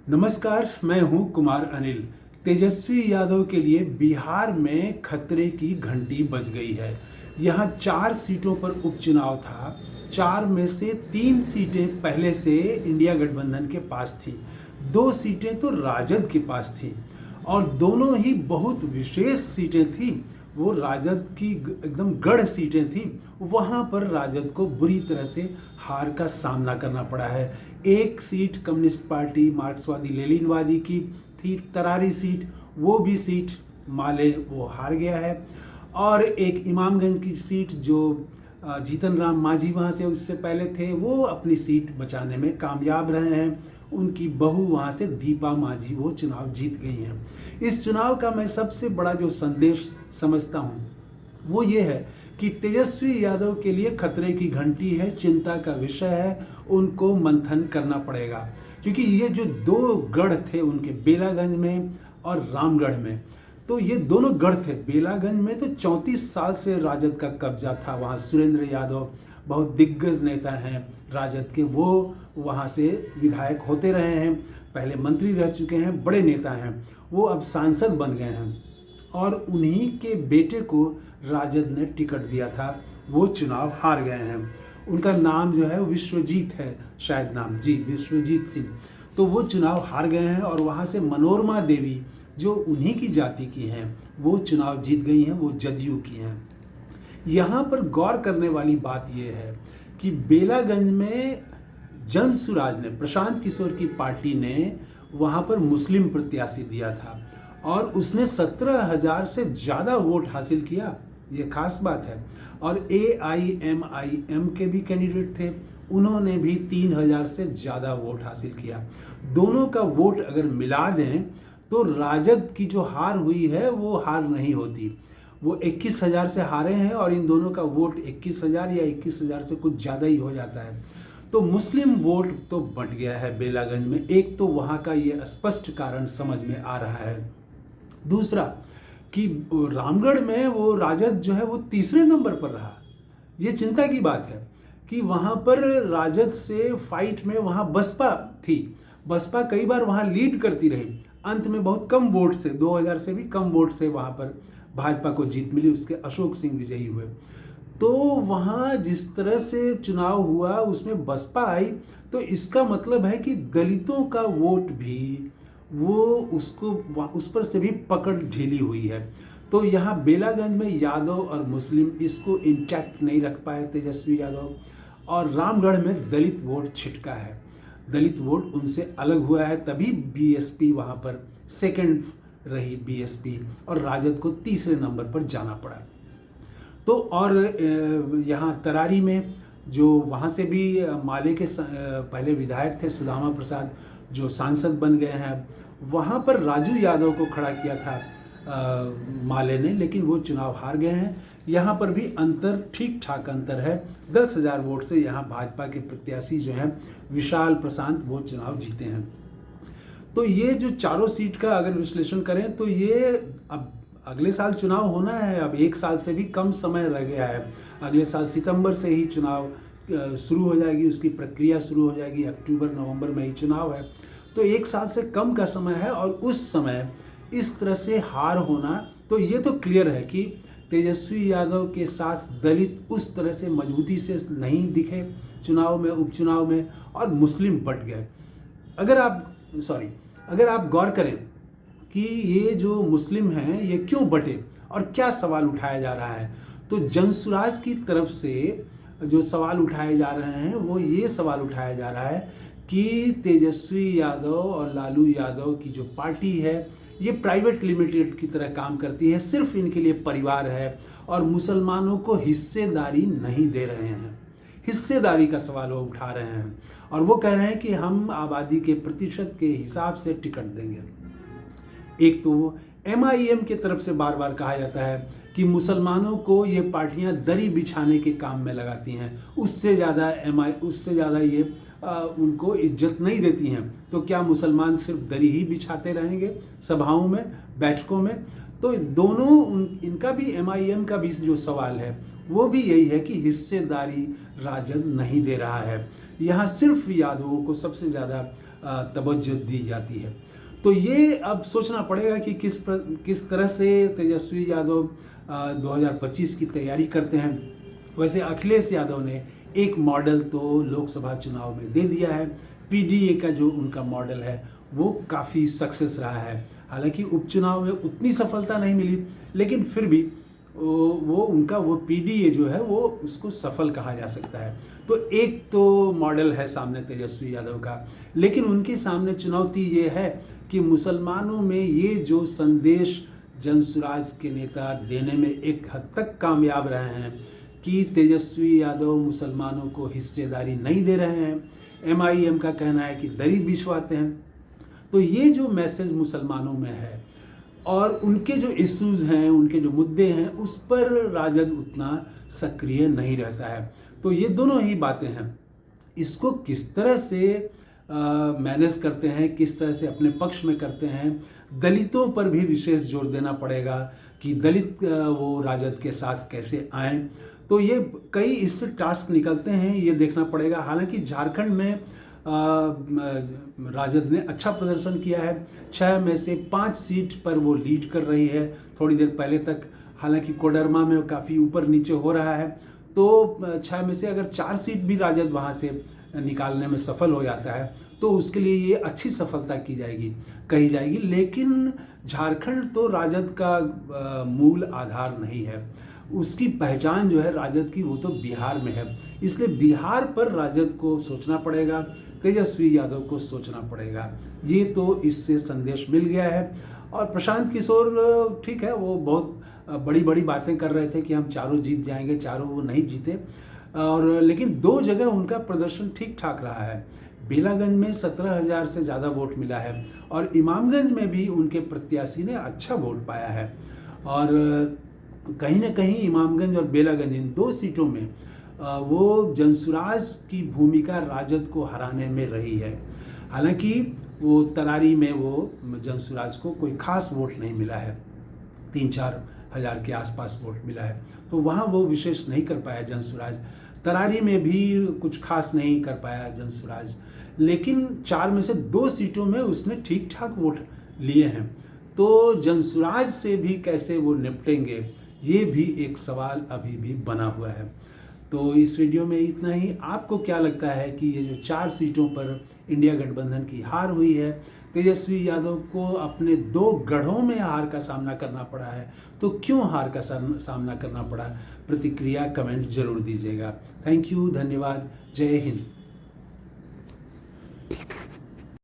नमस्कार, मैं हूं कुमार अनिल। तेजस्वी यादव के लिए बिहार में खतरे की घंटी बज गई है। यहां 4 सीटों पर उपचुनाव था। 4 में से 3 सीटें पहले से इंडिया गठबंधन के पास थी, 2 सीटें तो राजद के पास थी और दोनों ही बहुत विशेष सीटें थी। वो राजद की एकदम गढ़ सीटें थी। वहां पर राजद को बुरी तरह से हार का सामना करना पड़ा है। एक सीट कम्युनिस्ट पार्टी मार्क्सवादी लेनिनवादी की थी, तरारी सीट, वो भी सीट माले वो हार गया है। और एक इमामगंज की सीट जो जीतन राम मांझी वहाँ से उससे पहले थे, वो अपनी सीट बचाने में कामयाब रहे हैं। उनकी बहू वहाँ से दीपा मांझी वो चुनाव जीत गई हैं। इस चुनाव का मैं सबसे बड़ा जो संदेश समझता हूँ वो ये है कि तेजस्वी यादव के लिए खतरे की घंटी है, चिंता का विषय है, उनको मंथन करना पड़ेगा। क्योंकि ये जो 2 गढ़ थे उनके, बेलागंज में और रामगढ़ में, तो ये दोनों गढ़ थे। बेलागंज में तो 34 साल से राजद का कब्जा था। वहाँ सुरेंद्र यादव बहुत दिग्गज नेता हैं राजद के, वो वहाँ से विधायक होते रहे हैं, पहले मंत्री रह चुके हैं, बड़े नेता हैं। वो अब सांसद बन गए हैं और उन्हीं के बेटे को राजद ने टिकट दिया था। वो चुनाव हार गए हैं। उनका नाम जो है विश्वजीत है, शायद नाम, जी, विश्वजीत सिंह। तो वो चुनाव हार गए हैं और वहाँ से मनोरमा देवी जो उन्हीं की जाति की हैं, वो चुनाव जीत गई हैं, वो जदयू की हैं। यहाँ पर गौर करने वाली बात यह है कि बेलागंज में जनसुराज ने, प्रशांत किशोर की पार्टी ने वहाँ पर मुस्लिम प्रत्याशी दिया था और उसने 17,000 से ज़्यादा वोट हासिल किया। ये खास बात है। और AIMIM के भी कैंडिडेट थे, उन्होंने भी 3,000 से ज़्यादा वोट हासिल किया। दोनों का वोट अगर मिला दें तो राजद की जो हार हुई है वो हार नहीं होती। वो 21,000 से हारे हैं और इन दोनों का वोट 21,000 या 21,000 से कुछ ज़्यादा ही हो जाता है। तो मुस्लिम वोट तो बंट गया है बेलागंज में। एक तो वहाँ का ये स्पष्ट कारण समझ में आ रहा है। दूसरा कि रामगढ़ में वो राजद जो है वो तीसरे नंबर पर रहा। ये चिंता की बात है कि वहाँ पर राजद से फाइट में वहाँ बसपा थी। बसपा कई बार वहाँ लीड करती रही, अंत में बहुत कम वोट से, 2,000 से भी कम वोट से वहाँ पर भाजपा को जीत मिली, उसके अशोक सिंह विजयी हुए। तो वहाँ जिस तरह से चुनाव हुआ उसमें बसपा आई, तो इसका मतलब है कि दलितों का वोट भी वो उसको उस पर से भी पकड़ ढीली हुई है। तो यहाँ बेलागंज में यादव और मुस्लिम इसको इंटैक्ट नहीं रख पाए तेजस्वी यादव, और रामगढ़ में दलित वोट छिटका है, दलित वोट उनसे अलग हुआ है। तभी BSP वहाँ पर सेकंड रही, BSP, और राजद को तीसरे नंबर पर जाना पड़ा। तो और यहाँ तरारी में जो वहाँ से भी माले के पहले विधायक थे सुदामा प्रसाद, जो सांसद बन गए हैं, वहाँ पर राजू यादव को खड़ा किया था माले ने, लेकिन वो चुनाव हार गए हैं। यहाँ पर भी अंतर, ठीक ठाक अंतर है। 10,000 वोट से यहाँ भाजपा के प्रत्याशी जो हैं विशाल प्रशांत, वो चुनाव जीते हैं। तो ये जो चारों सीट का अगर विश्लेषण करें तो ये अब अगले साल चुनाव होना है। अब 1 साल से भी कम समय रह गया है। अगले साल सितंबर से ही चुनाव शुरू हो जाएगी, उसकी प्रक्रिया शुरू हो जाएगी। अक्टूबर नवंबर में ही चुनाव है। तो 1 साल से कम का समय है और उस समय इस तरह से हार होना, तो ये तो क्लियर है कि तेजस्वी यादव के साथ दलित उस तरह से मजबूती से नहीं दिखे चुनाव में, उपचुनाव में, और मुस्लिम बट गए। अगर आप गौर करें कि ये जो मुस्लिम हैं ये क्यों बटे और क्या सवाल उठाया जा रहा है, तो जनसुराज की तरफ से जो सवाल उठाए जा रहे हैं वो ये सवाल उठाया जा रहा है कि तेजस्वी यादव और लालू यादव की जो पार्टी है ये प्राइवेट लिमिटेड की तरह काम करती है, सिर्फ इनके लिए परिवार है और मुसलमानों को हिस्सेदारी नहीं दे रहे हैं। हिस्सेदारी का सवाल वो उठा रहे हैं और वो कह रहे हैं कि हम आबादी के प्रतिशत के हिसाब से टिकट देंगे। एक तो वो MIM के तरफ से बार बार कहा जाता है कि मुसलमानों को ये पार्टियां दरी बिछाने के काम में लगाती हैं, उससे ज़्यादा ये उनको इज्जत नहीं देती हैं। तो क्या मुसलमान सिर्फ दरी ही बिछाते रहेंगे सभाओं में, बैठकों में? तो दोनों इनका भी, MIM का भी जो सवाल है वो भी यही है कि हिस्सेदारी राजद नहीं दे रहा है। यहाँ सिर्फ यादवों को सबसे ज़्यादा तवज्जो दी जाती है। तो ये अब सोचना पड़ेगा कि किस तरह से तेजस्वी यादव 2025 की तैयारी करते हैं। वैसे अखिलेश यादव ने एक मॉडल तो लोकसभा चुनाव में दे दिया है। पीडीए का जो उनका मॉडल है वो काफ़ी सक्सेस रहा है। हालांकि उपचुनाव में उतनी सफलता नहीं मिली, लेकिन फिर भी वो उनका वो पीडीए जो है वो उसको सफल कहा जा सकता है। तो एक तो मॉडल है सामने तेजस्वी यादव का, लेकिन उनके सामने चुनौती ये है कि मुसलमानों में ये जो संदेश जनसुराज के नेता देने में एक हद तक कामयाब रहे हैं कि तेजस्वी यादव मुसलमानों को हिस्सेदारी नहीं दे रहे हैं, एमआईएम का कहना है कि दरी बिछवाते हैं। तो ये जो मैसेज मुसलमानों में है और उनके जो इश्यूज हैं, उनके जो मुद्दे हैं, उस पर राजद उतना सक्रिय नहीं रहता है। तो ये दोनों ही बातें हैं, इसको किस तरह से मैनेज करते हैं, किस तरह से अपने पक्ष में करते हैं। दलितों पर भी विशेष जोर देना पड़ेगा कि दलित वो राजद के साथ कैसे आएं। तो ये कई इससे टास्क निकलते हैं, ये देखना पड़ेगा। हालांकि झारखंड में राजद ने अच्छा प्रदर्शन किया है, 6 में से 5 सीट पर वो लीड कर रही है थोड़ी देर पहले तक। हालांकि कोडरमा में काफ़ी ऊपर नीचे हो रहा है, तो 6 में से अगर 4 सीट भी राजद वहाँ से निकालने में सफल हो जाता है तो उसके लिए ये अच्छी सफलता कही जाएगी। लेकिन झारखंड तो राजद का मूल आधार नहीं है, उसकी पहचान जो है राजद की वो तो बिहार में है। इसलिए बिहार पर राजद को सोचना पड़ेगा, तेजस्वी यादव को सोचना पड़ेगा। ये तो इससे संदेश मिल गया है। और प्रशांत किशोर ठीक है, वो बहुत बड़ी बड़ी बातें कर रहे थे कि हम चारों जीत जाएंगे, चारों वो नहीं जीते। और लेकिन 2 जगह उनका प्रदर्शन ठीक ठाक रहा है। बेलागंज में 17,000 से ज़्यादा वोट मिला है और इमामगंज में भी उनके प्रत्याशी ने अच्छा वोट पाया है। और कहीं ना कहीं इमामगंज और बेलागंज इन 2 सीटों में वो जनसुराज की भूमिका राजद को हराने में रही है। हालांकि वो तरारी में वो जनसुराज को कोई खास वोट नहीं मिला है, 3-4 हज़ार के आसपास वोट मिला है, तो वहाँ वो विशेष नहीं कर पाया जनसुराज। तरारी में भी कुछ खास नहीं कर पाया जनसुराज, लेकिन 4 में से 2 सीटों में उसने ठीक ठाक वोट लिए हैं। तो जनसुराज से भी कैसे वो निपटेंगे, ये भी एक सवाल अभी भी बना हुआ है। तो इस वीडियो में इतना ही। आपको क्या लगता है कि ये जो 4 सीटों पर इंडिया गठबंधन की हार हुई है, तेजस्वी यादव को अपने 2 गढ़ों में हार का सामना करना पड़ा है, तो क्यों हार का सामना करना पड़ा? प्रतिक्रिया कमेंट जरूर दीजिएगा। थैंक यू, धन्यवाद, जय हिंद।